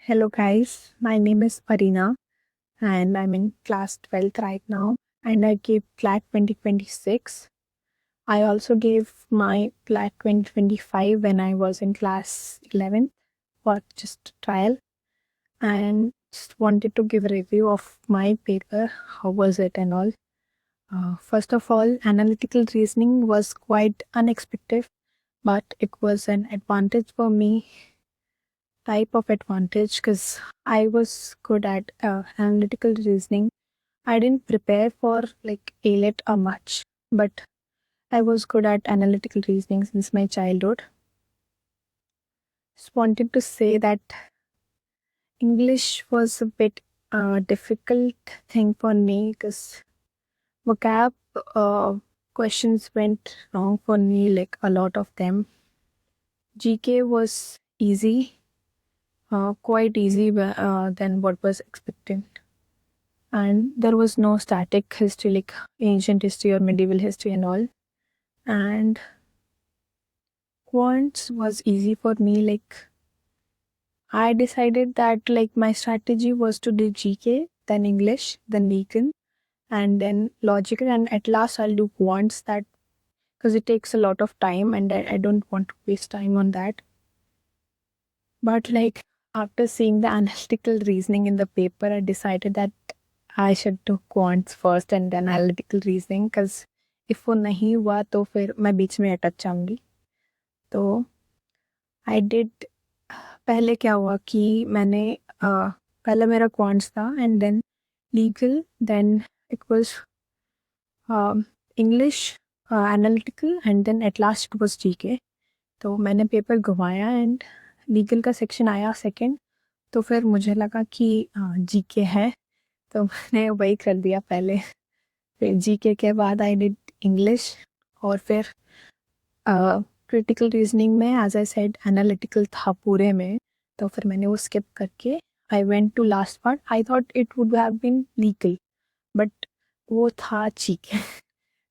Hello, guys. My name is Arina, and I'm in class 12th right now. And I gave CLAT 2026. I also gave my CLAT 2025 when I was in class 11th for just trial. And just wanted to give a review of my paper. How was it and all? First of all, analytical reasoning was quite unexpected, but it was an advantage for me, type of advantage, because I was good at analytical reasoning. I didn't prepare for like ALET or much, but I was good at analytical reasoning since my childhood. Just wanted to say that English was a bit difficult thing for me because vocab questions went wrong for me, like a lot of them. GK was easy, quite easy than what was expected. And there was no static history like ancient history or medieval history and all. And quants was easy for me. Like I decided that like my strategy was to do GK, then English, then legal, and then logical, and at last I'll do quants, that because it takes a lot of time and I don't want to waste time on that. But like after seeing the analytical reasoning in the paper, I decided that I should do quants first and then analytical reasoning, because if वो नहीं हुआ तो फिर मैं बीच में अटक जाऊंगी. तो आई डिड, पहले क्या हुआ कि मैंने पहले मेरा क्वांट्स था and then legal, then it was English, analytical, and then at last it was GK. तो मैंने पेपर घुमाया एंड लीगल का सेक्शन आया सेकंड. तो फिर मुझे लगा कि जीके है, तो मैंने वही कर दिया पहले. फिर जीके के बाद आई डिड इंग्लिश, और फिर क्रिटिकल रीजनिंग में एज आई सेड एनालिटिकल था पूरे में, तो फिर मैंने वो स्किप करके I went to last part. I thought it would have been legal, but वो था जीके.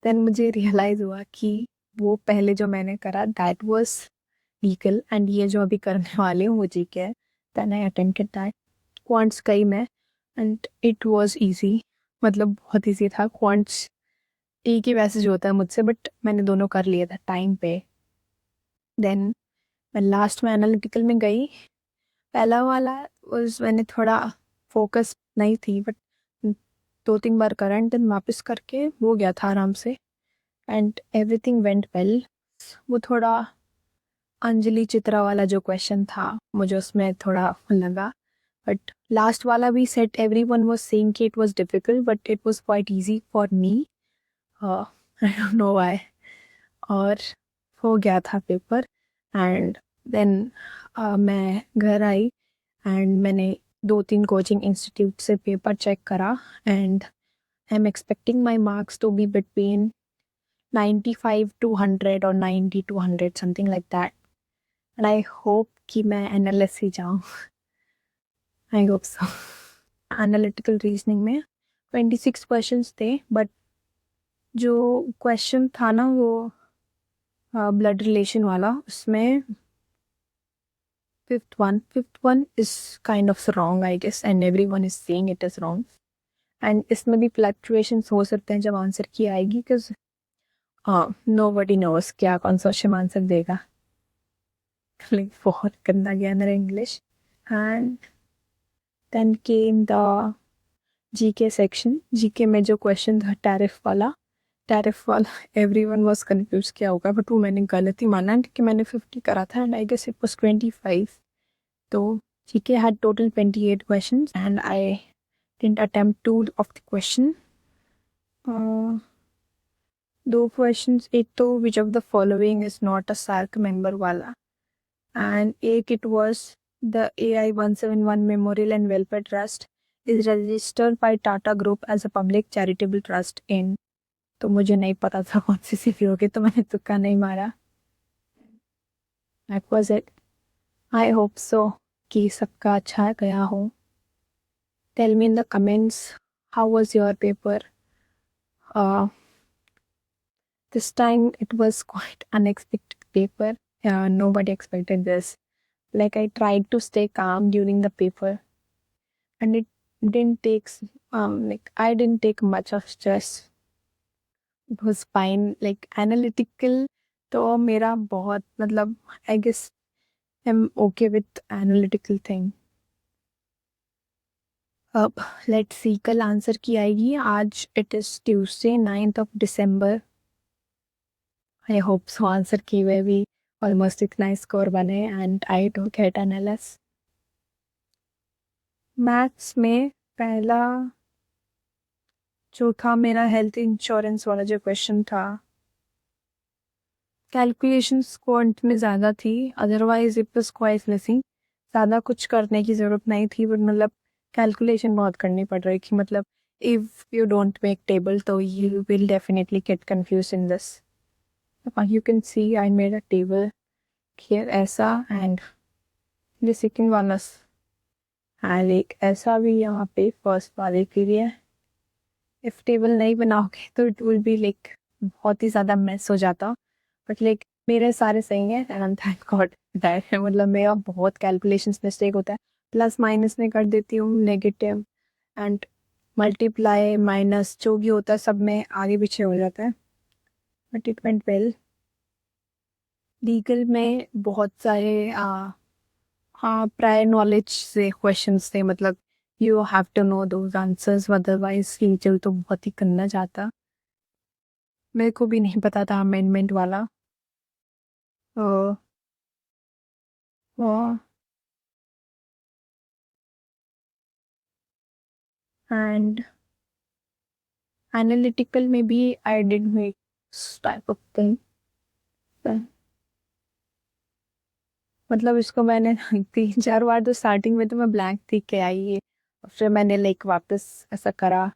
देन मुझे रियलाइज हुआ कि वो पहले जो मैंने करा दैट वाज लीगल एंड ये जो अभी करने वाले हूँ वो जीके है. Then I attempted that quants कई में एंड इट वाज इजी, मतलब बहुत इजी था. क्वांट्स एक ही मैसेज होता है मुझसे, बट मैंने दोनों कर लिया था टाइम पे. देन मैं लास्ट में एनालिटिकल में गई. पहला वाला वाज मैंने थोड़ा फोकस नहीं थी, बट 2-3 बार करा एंड देन वापस करके वो गया था आराम से एंड एवरीथिंग वेंट वेल. वो थोड़ा अंजलि चित्रा वाला जो क्वेश्चन था मुझे उसमें थोड़ा लगा, बट लास्ट वाला भी सेट एवरीवन वाज सेइंग कि it was difficult, but it was quite easy for me. I don't know why. और हो गया था पेपर एंड देन मैं घर आई एंड मैंने 2-3 कोचिंग इंस्टीट्यूट से पेपर चेक करा and I am expecting my marks to be between 95 to 100 और 90 to 100 something like that. And I hope कि मैं एनालिस्ट ही जाऊँ. I hope so. Analytical reasoning में 26 क्वेश्चंस थे, बट जो क्वेश्चन था ना वो ब्लड रिलेशन वाला, उसमें fifth one is kind of wrong I guess, and everyone is saying it is wrong. And इसमें भी फ्लक्चुएशंस हो सकते हैं जब आंसर की आएगी, बिकॉज nobody knows क्या कंसोर्शियम आंसर देगा. लाइक बहुत गंदा गया मेरा English. And then came the GK section. GK में जो क्वेश्चन था टैरिफ वाला एवरीवन वाज कंफ्यूज क्या होगा, बट वो मैंने गलत ही माना कि मैंने 50 करा था and I guess it was 25. तो GK had total 28 questions and I didn't attempt 2 of the question. दो questions, एक तो which of the following is not a SARC member वाला, and एक it was the AI 171 Memorial and Welfare Trust is registered by Tata Group as a public charitable trust in. तो मुझे नहीं पता था कौन सी सीपी होगी, तो मैंने तुक्का नहीं मारा. That was it. I hope so कि सबका अच्छा गया हो. Tell me in the comments how was your paper. This time it was quite unexpected paper. Nobody expected this. Like I tried to stay calm during the paper, and it didn't take like I didn't take much of stress. It was fine. Like analytical, तो मेरा बहुत मतलब I guess I'm okay with analytical thing. अब let's see कल answer key आएगी. आज it is Tuesday 9th of December. I hope so answer की हुए भी ऑलमोस्ट इतना ही स्कोर बने and I don't get an LS. Maths में पहला जो था मेरा हेल्थ इंश्योरेंस वाला जो क्वेश्चन था, कैलकुलेशंस क्वांट में ज़्यादा थी, otherwise it was quite missing. ज़्यादा कुछ करने की ज़रूरत नहीं थी, बट मतलब कैलकुलेशन बहुत करनी पड़ रही थी. मतलब if you don't make table तो you will definitely get confused in this. You can see I made a table here ऐसा and the second one is and एक ऐसा भी यहाँ पे फर्स्ट वाले के लिए. इफ टेबल नहीं बनाओगे तो इट विल बी लाइक बहुत ही ज़्यादा मेस हो जाता. बट लाइक मेरे सारे सही हैं एंड थैंक गॉड दैट. मतलब मेरा बहुत कैलकुलेशंस मिस्टेक होता है. प्लस माइनस में कर देती हूँ, नेगेटिव एंड मल्टीप्लाई माइनस जो भी होता है सब में आगे पीछे हो जाता है. But it went well. Legal में बहुत सारे हाँ प्रायर नॉलेज से क्वेश्चंस थे. मतलब you have to know those answers, otherwise teacher तो बहुत ही करना चाहता. मेरे को भी नहीं पता था अमेंडमेंट वाला. एंड एनालिटिकल में भी I did make type of thing. मतलब इसको मैंने 3-4 बार तो स्टार्टिंग में तो मैं ब्लैंक थी क्या ये, फिर मैंने लाइक वापस ऐसा करा.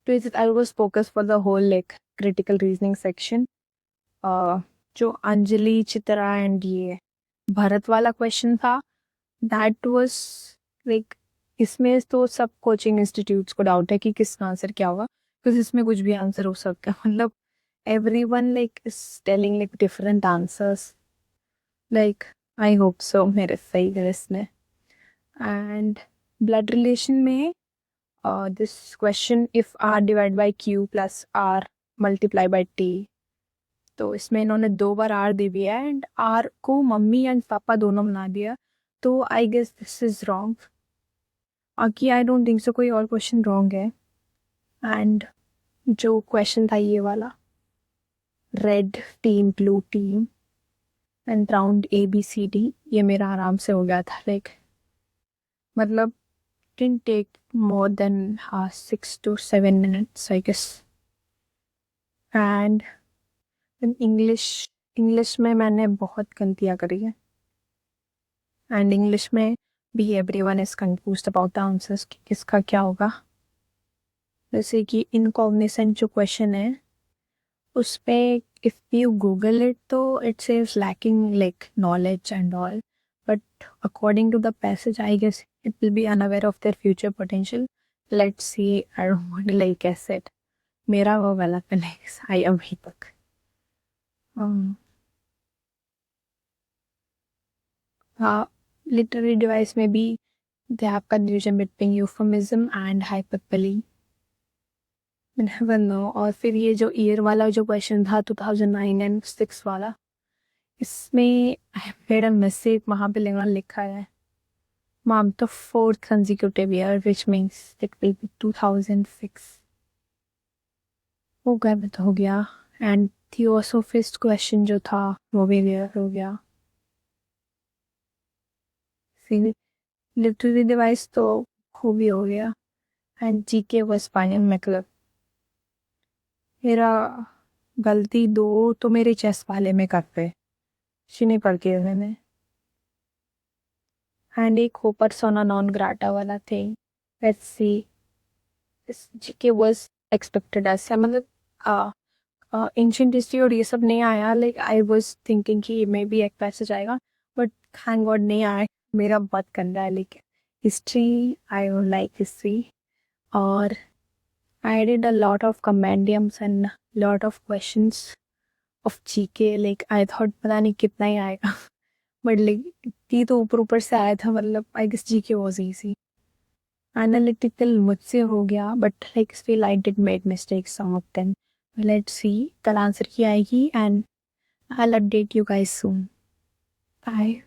तो it I was focus for the whole like critical reasoning section. जो अंजलि चित्रा एंड ये भरत वाला क्वेश्चन था, दैट वाज लाइक इसमें तो सब कोचिंग इंस्टीट्यूट्स को डाउट है कि किसका आंसर क्या होगा, बिकॉज इसमें कुछ भी आंसर हो सकता है. मतलब everyone like is telling like different answers. Like I hope so मेरे सही गए इसमें. एंड ब्लड रिलेशन में this question if R divide by Q plus R multiply by T, तो इसमें इन्होंने 2 बार आर दे दिया है एंड आर को मम्मी एंड पापा दोनों बना दिया. तो I guess this is wrong. बाकी आई डोंट थिंक सो कोई और क्वेश्चन रॉन्ग है. एंड जो क्वेश्चन था ये वाला, red team blue team and round ABCD, ये मेरा आराम से हो गया था. लाइक मतलब didn't take more than 6 to 7 minutes I guess. and English में मैंने बहुत गलतियाँ करी है. एंड इंग्लिश में भी everyone is confused about the answers कि किसका क्या होगा. जैसे कि इनकॉग्निसेंट जो क्वेश्चन है उस पे इफ यू गूगल इट तो it says lacking like knowledge and all, but according to the passage I guess it will be unaware of their future potential. Let's see. I don't want to like asset मेरा वो वाला connects आई अभी तक. हाँ literary device में भी they have confusion between euphemism and hyperbole. Never know. और फिर ये जो ईयर वाला जो क्वेश्चन था 2009 and 6 वाला, इसमें मेरा मिस्टेक वहाँ पे लिखा है मॉम तो 4th consecutive year which means it will be 2006. वो गलत हो गया. एंड थियोसोफिस्ट क्वेश्चन जो था वो भी क्लियर हो गया. फिर लिटरेरी डिवाइस तो खूब ही हो गया. And GK was final. मतलब मेरा गलती 2 तो मेरे चेस वाले में कर पे नहीं पढ़ के मैंने. एंड एक हो पर्सोना नॉन ग्राटा वाला थे. Let's see. GK was expected ऐसा. मतलब एंशिएंट हिस्ट्री और ये सब नहीं आया. लाइक आई वाज थिंकिंग कि मे बी एक पैसेज आएगा, बट थैंक गॉड नहीं आया. मेरा बहुत गंदा है. Like history I like history. और I did a lot of compendiums and lot of questions of GK. Like I thought पता नहीं कितना ही आएगा. बट लाइक टी तो ऊपर ऊपर से आया था, मतलब I guess GK was easy. Analytical मुझसे हो गया, but like still I did made mistakes some of them. Let's see कल आंसर की आएगी, and I will update you guys soon. Bye.